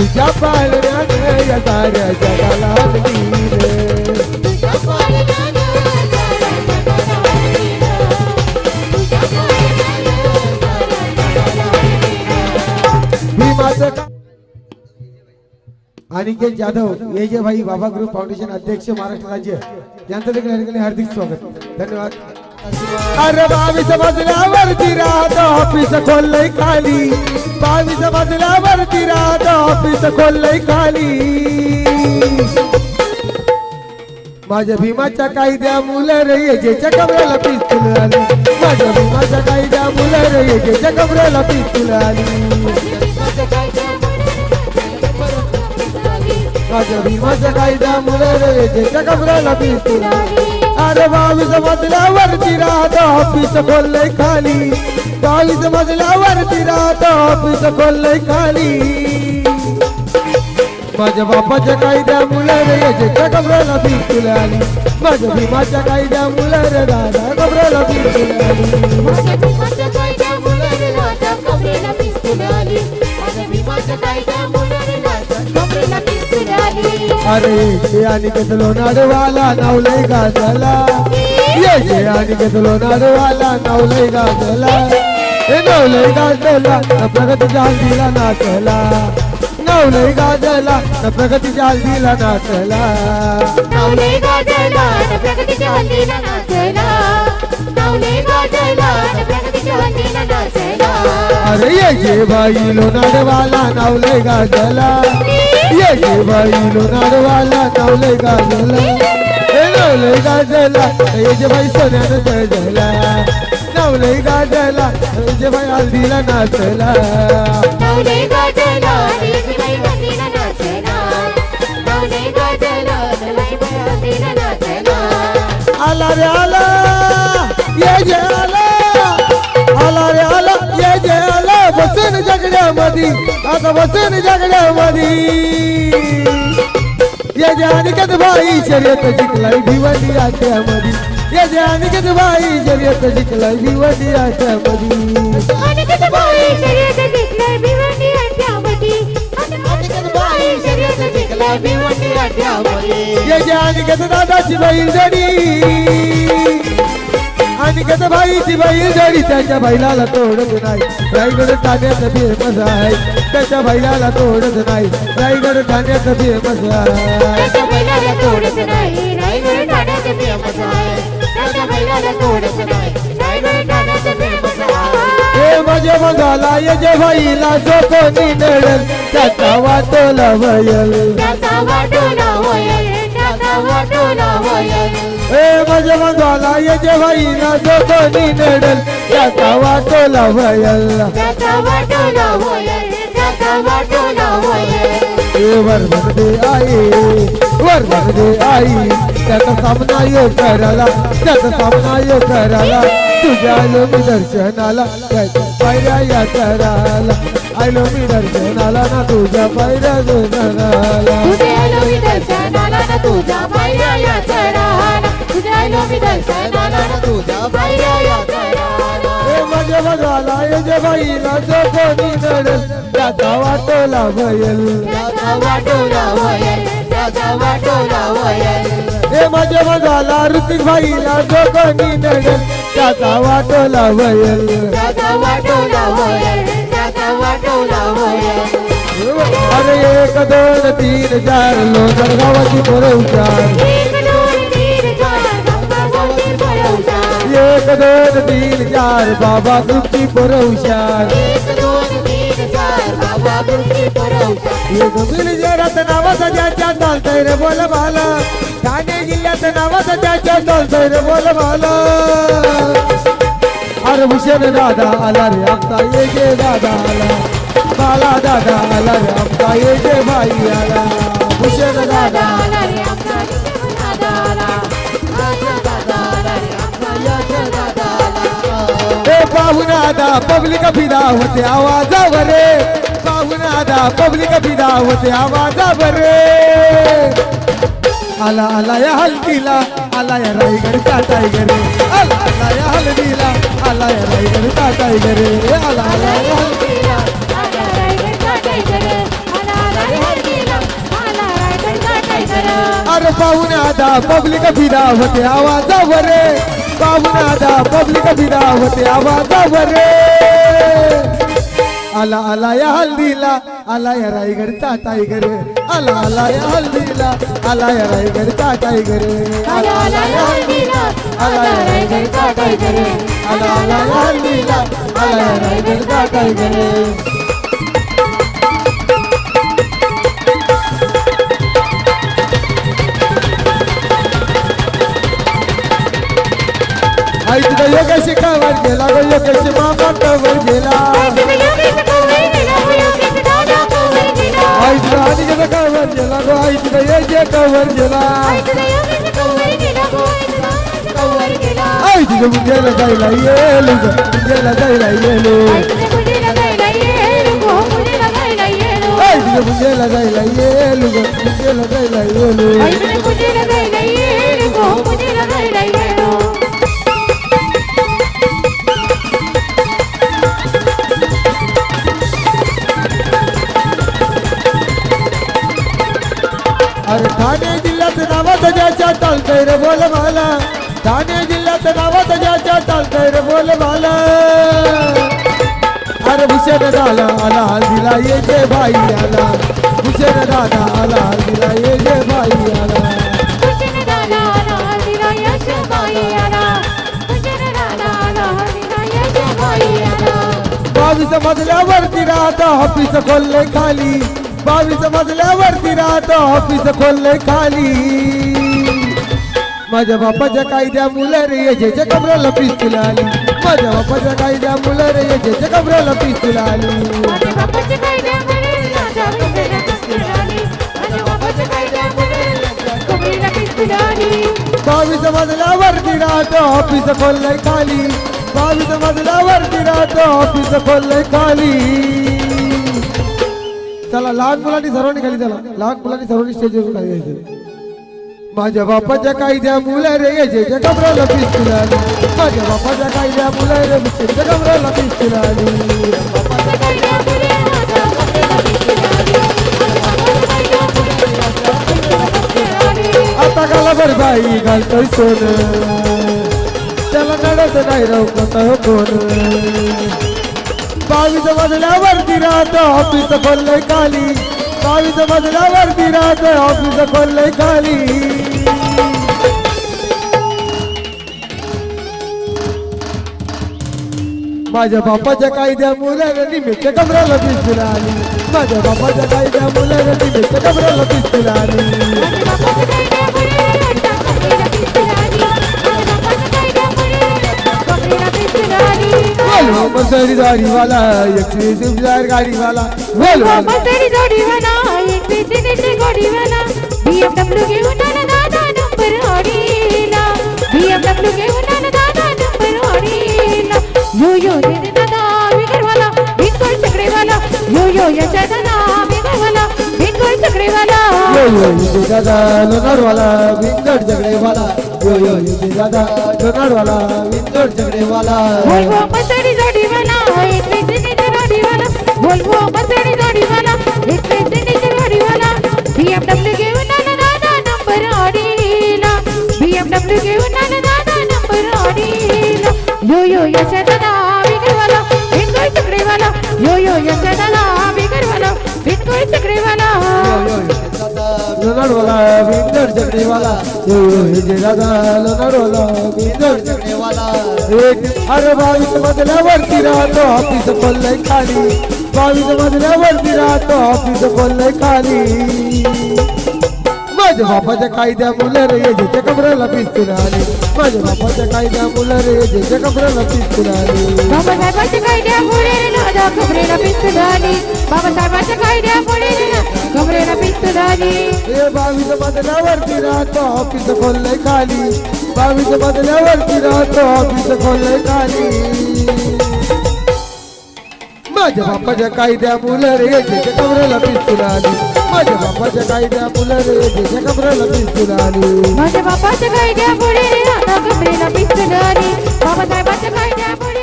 तुझ्या पाळण्याने या साऱ्या जगाला आणली रे. तुझ्या पाळण्याने साऱ्या जगाला आणली रे. तुझ्या पाळण्याने साऱ्या जगाला आणली रे. भीमाचं अनिकेत जाधव ये जे भाई बाबा ग्रुप फाउंडेशन अध्यक्ष महाराष्ट्र राज्य यांचं देखील या ठिकाणी हार्दिक स्वागत. धन्यवाद. अरे 22 मजल्यावरती राहत ऑफिस खोललंय खाली. 22 मजल्यावरती राहत ऑफिस खोललंय खाली. माझ्या भीमाच्या कायद्या मुलं रे येजेच्या कमरेला पिस्तूल आली. माझ्या भीमाच्या कायद्या मुलं रे येजेच्या कमरेला पिस्तूल आली. माझ्या भीमाच्या कायद्या मुलं रे येजेच्या कमरेला पिस्तूल आली. अरे 22 मजल्यावरती राहत ऑफिस खोललंय खाली. 22 मजल्यावरती राहत ऑफिस खोललंय खाली. माझ्या बापाच्या कायद्या मुलं रे येजेच्या कमरेला पिस्तूल आली. माझ्या भीमाच्या कायद्या मुलं रे दादा कमरेला पिस्तूल आली. माझ्या भीमाच्या कायद्या मुलं रे दादा कमरेला पिस्तूल आली. माझ्या भीमाच्या कायद्या मुलं रे दादा कमरेला पिस्तूल आली. अरे ये अनिकेत लोणारवाला नावलंय गाजला. ये अनिकेत लोणारवाला नावलंय गाजला. हे नावलंय गाजला प्रगतीच्या हल्दीला नाचला. नावलंय गाजला प्रगतीच्या हल्दीला नाचला. नावलंय गाजला प्रगतीच्या हल्दीला नाचला. नावलंय गाजला प्रगतीच्या हल्दीला नाचला. अरे ये बाई लोणारवाला नावलंय गाजला. ये बाई लोणारवाला नावलंय गाजला. हे नावलंय गाजला ये बाई सोन्यानं जळजळला. नावलंय गाजला ये बाई हल्दीला नाचला. नावलंय गाजला बाई हल्दीला नाचला. नावलंय गाजला बाई हल्दीला नाचला. आला रे आला ये जे आला. आला रे आला ये जे आला. बसून जगड्यामध्ये आता बसून जगड्यामध्ये. ये जे अनिकेत भाई शर्यत जिंकलाय भिवंडी आट्यामध्ये. ये जे अनिकेत भाई शर्यत जिंकलाय भिवंडी आट्यामध्ये. अनिकेत भाई शर्यत जिंकलाय भिवंडी आट्यामध्ये. अनिकेत भाई शर्यत जिंकलाय भिवंडी आट्यामध्ये. ये जे अनिकेत दादाची बैलजडी. अनिकेत भाईची बैलजडी त्याच्या बैलाला तोडत नाही. रायगड ठाण्यात फेमस आहे. त्याच्या बैलाला तोडत नाही. रायगड ठाण्यात फेमस आहे. त्याच्या बैलाला तोडत नाही. रायगड ठाण्यात फेमस आहे. त्याच्या बैलाला तोडत नाही. रायगड ठाण्यात फेमस आहे. हे माझ्या मगाला ये जे भाईला जो कोणी नडल त्याचा वाटोला वयल. त्याचा वाटोला होईल. त्याचा वाटोला होईल. हे माझ्या मगाला ये जे भाईला जो कोणी नडल त्याचा वाटोला वयल. त्याचा वाटोला होईल. त्याचा वाटोला होईल. हे वरमध्ये आई वरमध्ये आई. त्याचा सामना यो करायला. त्याचा सामना यो करायला. तुझ्या आलो मी दर्शनाला. त्याच्या पायऱ्या या करायला. आलो मी दर्शनाला ना तुझ्या पायऱ्या दर्शनाला. तुझ्या आलो मी दर्शनाला ना तुझ्या पायऱ्या या चढाला. तुझ्या आलो मी दर्शनाला ना तुझ्या पायऱ्या या चढाला. हे माझ्या बघाला ये जे बाईला जो कोणी नडल त्याचा वाटोला वयल. त्याचा वाटोला होईल. त्याचा वाटोला होईल. हे माझ्या बघाला ऋतिक भाईला जो कोणी नडल त्याचा वाटोला वयल. त्याचा वाटोला होईल. त्याचा वाटोला होईल. अरे 1 2 3 4 लोणंद गावाची पोरं हुशार. 1 2 3 4 गंगावती पळवतात. 1 2 3 4 बाबा ग्रुपची पोरं हुशार. 1 2 3 4 बाबा गुरुजी पळवतात. एक बिलजेरात नावाचा ज्याच्या चालतंय रे बोल मला. ठाणे जिल्ह्यात नावाचा ज्याच्या चालतंय रे बोल मला. अरे भूषण दादा आला रे आमचा ये जे दादा आला. बाला दादा आला रे आमचा ये जे भाई आला. भूषण दादा आला रे आमचा दादा आला. आमचा दादा आला रे आमचा याचा दादा आला. हे पाहुणादा पब्लिक फिदा होते आवाजावर रे. पाहुणादा पब्लिक फिदा होते आवाजावर रे. आला आला या हल्दीला. आला या रायगडचा टायगर. आला आला या हल्दीला. आला या रायगडचा टायगर. आला आला या हल्दीला. आला रायगडचा टायगर. आला आला रे पाहुणे आता पब्लिक फिदा होते आवाजावर रे पाहुणे आता पब्लिक फिदा होते आवाजावर रे आला आला या हल्दीला आला या रायगडचा टायगर आला आला या हल्दीला आला या रायगडचा टायगर आला आला या हल्दीला आला या रायगडचा टायगर आला आला या हल्दीला आला या रायगडचा टायगर आई तुझा योगेश कावर गेला गो योगेश मामा कावर गेला आई तुझा आणि गेला कावर गेला गो आई तुझा ये कावर गेला आई तुझ्या मुंजेला जायला येलो ग मुंजेला जायला येलो आई तुझ्या मुंजेला जायला येलो ग मुंजेला जायला येलो अरे ठाणे जिल्ह्यात नावात ज्याच्या चालतंय रे बोल मला ठाणे जिल्ह्यात नावात ज्याच्या चालतंय रे बोल मला अरे भूषण दादा आला हल्दीला ये जे भाई आला भूषण दादा आला हल्दीला ये जे भाई आला बावीस मजल्यावरती राहता ऑफिस खोलले खाली 22 मजल्यावरती राहतो ऑफिस खोलले खाली माझ्या बापाच्या कायद्या मुलं रे येजेच्या कमराला पिस्तूल आली माझ्या बापाच्या कायद्या मुलं रे येजेच्या कमराला पिस्तूल आली 22 मजल्यावरती राहतो ऑफिस खोलले खाली 22 मजल्यावरती राहतो ऑफिस खोलले खाली चला लहान मुलांनी सर्वांनी खाली चला लहान मुलांनी सर्वांनी स्टेजवर खाली यायचं माझ्या बापाच्या कायद्या मुलं रे याच्या कमराला पिस्तूल आली माझ्या बापाच्या कायद्या मुलं रे याच्या कमराला पिस्तूल आली आता गाला भर बाई घालतोय सोनं त्याला नडत नाही राव कोणता कोण 22 मजल्यावरती राहतो ऑफिस खोलले खाली 22 मजल्यावरती राहतो ऑफिस खोलले खाली माझ्या बापाच्या कायद्या मुलाला निमित्त कमराला पिस्तूल आली माझ्या बापाच्या कायद्या मुलाला निमित्त कमराला पिस्तूल आली बोलो मसरी दाढ़ी वाला एक सिंपल गाड़ी वाला बोलो मसरी दाढ़ी वाला एक सिंपल गाड़ी वाला BMW के उन्हाने दादा नंबर आडीला BMW के उन्हाने दादा नंबर आडीला यो तेरे दादा बिगर वाला बिगर चकड़े वाला यो यशा दादा बिगर वाला बिगर चकड़े वाला यो ये दादा लोनार वाला बिगर चकड़े वाला यो ये दादा लोनार वाला बिगर चकड़े वाला बोलवो मसरी दाढ़ी वाला एक सिंपल गाड़ी वाला बोलवो मसरी दाढ़ी वाला एक सिंपल गाड़ी वाला BMW के उन्हाने दादा नंबर आडीला BMW के उन्हाने दादा नंबर आडीला यो यशा दादा बिगर वाला बिगर चकड़े वाला यो यशा दादा बिगर वाला बिगर चकड़े वाला लोनार वाला बिगर चकड़े वाला यो ये दादा लोनार वाला बिगर चकड़े वाला एक अरे 22 मजल्यावरती राहतो ऑफिस खोलले खाली 22 मजल्यावरती राहतो ऑफिस खोलले खाली माझ्या बापाच्या कायद्या मुलं रे याच्या कमराला पिस्तूल आली माझ्या बापाच्या कायद्या मुलं रे याच्या कमराला पिस्तूल आली बाबासाहेबांच्या कायद्यामुळे दादा कमरेला पिस्तूल आली बाबासाहेबांच्या कायद्यामुळे कमरेला पिस्तूल आली 22 मजल्यावरती राहतो ऑफिस खोलले खाली 22 मजल्यावरती राहतो ऑफिस खोलले खाली माझ्या बापाच्या कायद्या मुलं रे याच्या कमरेला पिस्तूल आली माझ्या बापाच्या कायद्या मुलं रे याच्या कमरेला पिस्तूल आली माझ्या बापाच्या कायद्यामुळे दादा कमरेला पिस्तूल आली बाबासाहेबांच्या कायद्यामुळे